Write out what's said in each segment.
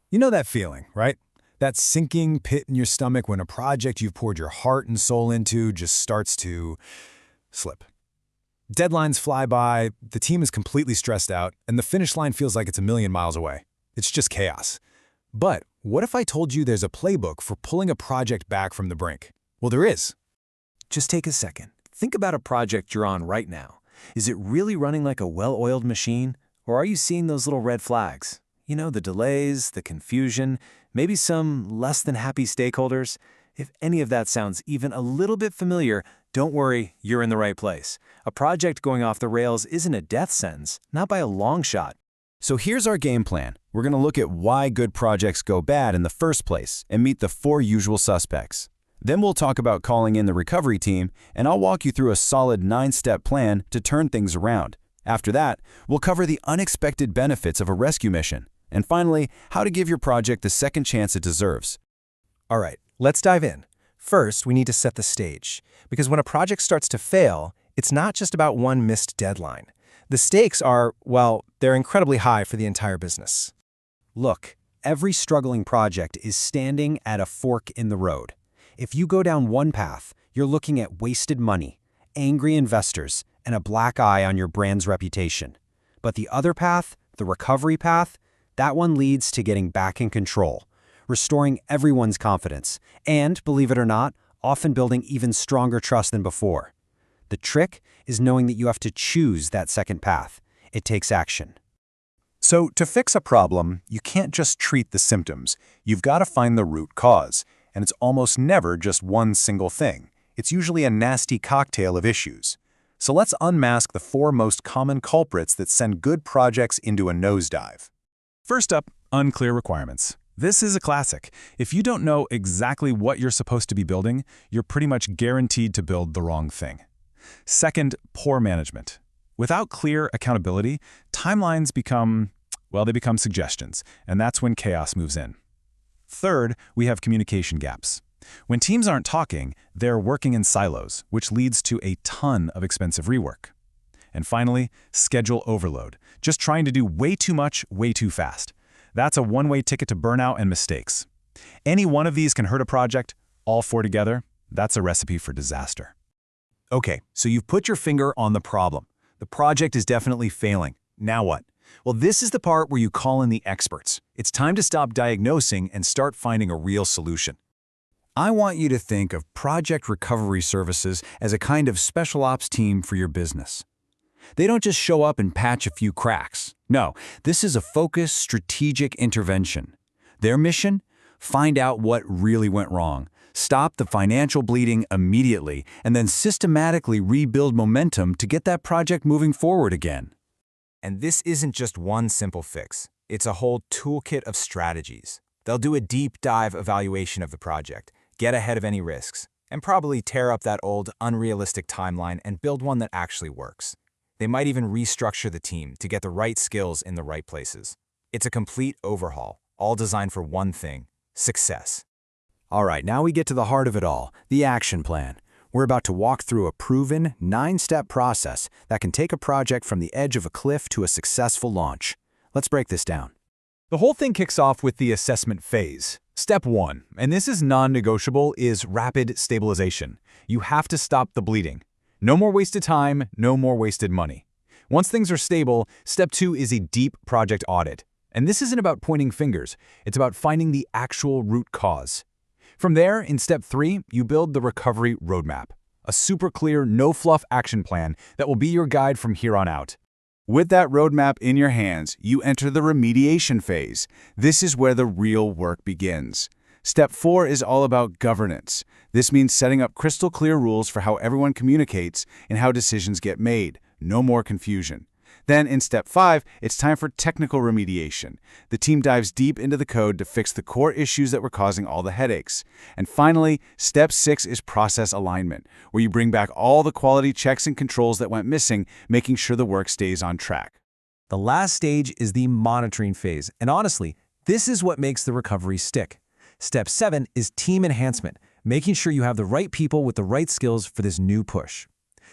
You know that feeling, right? That sinking pit in your stomach when a project you've poured your heart and soul into just starts to slip. Deadlines fly by, the team is completely stressed out, and the finish line feels like it's a million miles away. It's just chaos. But what if I told you there's a playbook for pulling a project back from the brink? Well, there is. Just take a second. Think about a project you're on right now. Is it really running like a well-oiled machine? Or are you seeing those little red flags? You know, the delays, the confusion, maybe some less than happy stakeholders? If any of that sounds even a little bit familiar, don't worry, you're in the right place. A project going off the rails isn't a death sentence, not by a long shot. So here's our game plan. We're going to look at why good projects go bad in the first place and meet the 4 usual suspects. Then we'll talk about calling in the recovery team, and I'll walk you through a solid 9-step plan to turn things around. After that, we'll cover the unexpected benefits of a rescue mission. And finally, how to give your project the second chance it deserves. All right, let's dive in. First, we need to set the stage, because when a project starts to fail, it's not just about one missed deadline. The stakes are, well, they're incredibly high for the entire business. Look, every struggling project is standing at a fork in the road. If you go down one path, you're looking at wasted money, angry investors, and a black eye on your brand's reputation. But the other path, the recovery path, that one leads to getting back in control, restoring everyone's confidence, and, believe it or not, often building even stronger trust than before. The trick is knowing that you have to choose that second path. It takes action. So to fix a problem, you can't just treat the symptoms. You've got to find the root cause. And it's almost never just one single thing. It's usually a nasty cocktail of issues. So let's unmask the 4 most common culprits that send good projects into a nosedive. First up, unclear requirements. This is a classic. If you don't know exactly what you're supposed to be building, you're pretty much guaranteed to build the wrong thing. Second, poor management. Without clear accountability, timelines become suggestions, and that's when chaos moves in. Third, we have communication gaps. When teams aren't talking, they're working in silos, which leads to a ton of expensive rework. And finally, schedule overload. Just trying to do way too much, way too fast. That's a one-way ticket to burnout and mistakes. Any one of these can hurt a project. All 4 together, that's a recipe for disaster. Okay, so you've put your finger on the problem. The project is definitely failing. Now what? Well, this is the part where you call in the experts. It's time to stop diagnosing and start finding a real solution. I want you to think of project recovery services as a kind of special ops team for your business. They don't just show up and patch a few cracks. No, this is a focused, strategic intervention. Their mission? Find out what really went wrong, stop the financial bleeding immediately, and then systematically rebuild momentum to get that project moving forward again. And this isn't just one simple fix. It's a whole toolkit of strategies. They'll do a deep dive evaluation of the project, get ahead of any risks, and probably tear up that old, unrealistic timeline and build one that actually works. They might even restructure the team to get the right skills in the right places. It's a complete overhaul, all designed for one thing: success. All right, now we get to the heart of it all, the action plan. We're about to walk through a proven 9-step process that can take a project from the edge of a cliff to a successful launch. Let's break this down. The whole thing kicks off with the assessment phase. Step 1, and this is non-negotiable, is rapid stabilization. You have to stop the bleeding. No more wasted time, no more wasted money. Once things are stable, step 2 is a deep project audit. And this isn't about pointing fingers, it's about finding the actual root cause. From there, in step 3, you build the recovery roadmap, a super clear, no-fluff action plan that will be your guide from here on out. With that roadmap in your hands, you enter the remediation phase. This is where the real work begins. Step 4 is all about governance. This means setting up crystal clear rules for how everyone communicates and how decisions get made. No more confusion. Then in step 5, it's time for technical remediation. The team dives deep into the code to fix the core issues that were causing all the headaches. And finally, step 6 is process alignment, where you bring back all the quality checks and controls that went missing, making sure the work stays on track. The last stage is the monitoring phase, and honestly, this is what makes the recovery stick. Step 7 is team enhancement, making sure you have the right people with the right skills for this new push.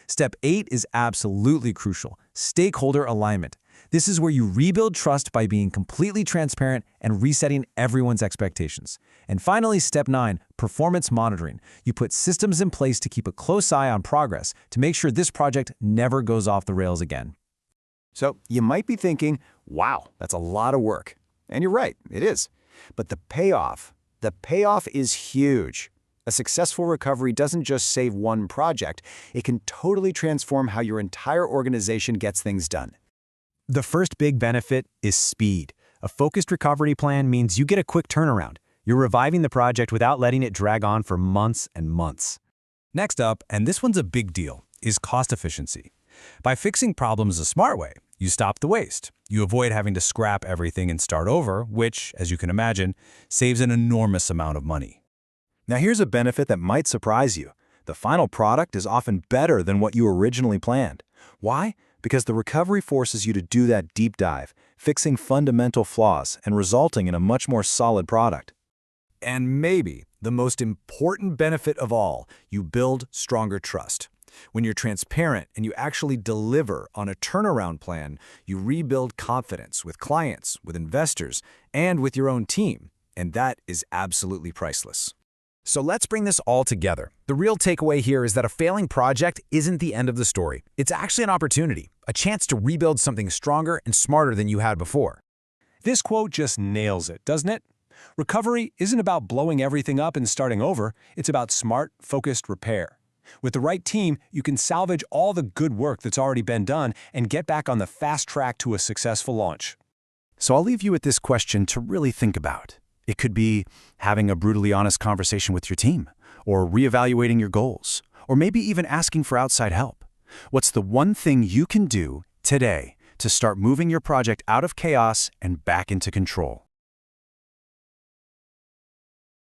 Step 8 is absolutely crucial: stakeholder alignment. This is where you rebuild trust by being completely transparent and resetting everyone's expectations. And finally, step 9, performance monitoring. You put systems in place to keep a close eye on progress to make sure this project never goes off the rails again. So you might be thinking, wow, that's a lot of work. And you're right, it is. But the payoff is huge. A successful recovery doesn't just save one project, it can totally transform how your entire organization gets things done. The first big benefit is speed. A focused recovery plan means you get a quick turnaround. You're reviving the project without letting it drag on for months and months. Next up, and this one's a big deal, is cost efficiency. By fixing problems the smart way, you stop the waste. You avoid having to scrap everything and start over, which, as you can imagine, saves an enormous amount of money. Now here's a benefit that might surprise you. The final product is often better than what you originally planned. Why? Because the recovery forces you to do that deep dive, fixing fundamental flaws and resulting in a much more solid product. And maybe the most important benefit of all, you build stronger trust. When you're transparent and you actually deliver on a turnaround plan, you rebuild confidence with clients, with investors, and with your own team. And that is absolutely priceless. So let's bring this all together. The real takeaway here is that a failing project isn't the end of the story. It's actually an opportunity, a chance to rebuild something stronger and smarter than you had before. This quote just nails it, doesn't it? Recovery isn't about blowing everything up and starting over. It's about smart, focused repair. With the right team, you can salvage all the good work that's already been done and get back on the fast track to a successful launch. So I'll leave you with this question to really think about. It could be having a brutally honest conversation with your team, or reevaluating your goals, or maybe even asking for outside help. What's the one thing you can do today to start moving your project out of chaos and back into control?